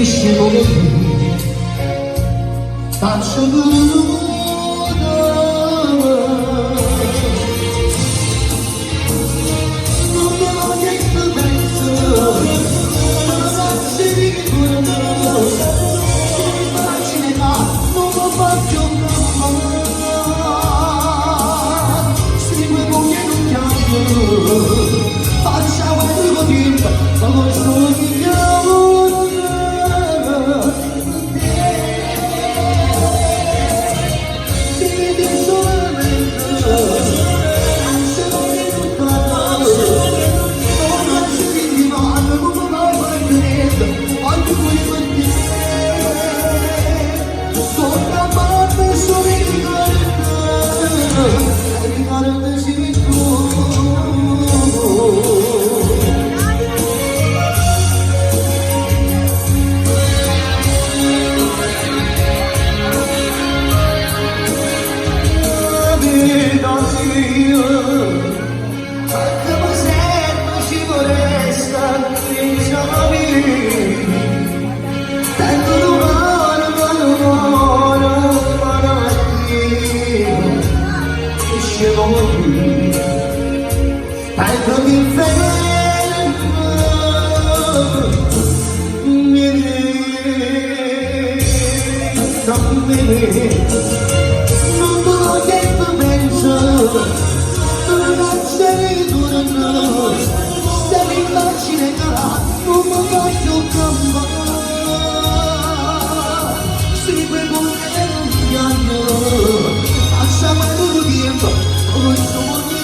scivolo faccio nuda non me lo detto penso ragazzi di cuore immagine ma non lo faccio seguivo che non chiamo facciamo il tuo tempo ma non sono non te l'ho detto penso ragazze di durano se mi immagine cara non mi faccio campare segue con te non piango facciamo il tuo tempo come sono di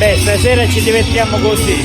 Beh, stasera ci divertiamo così.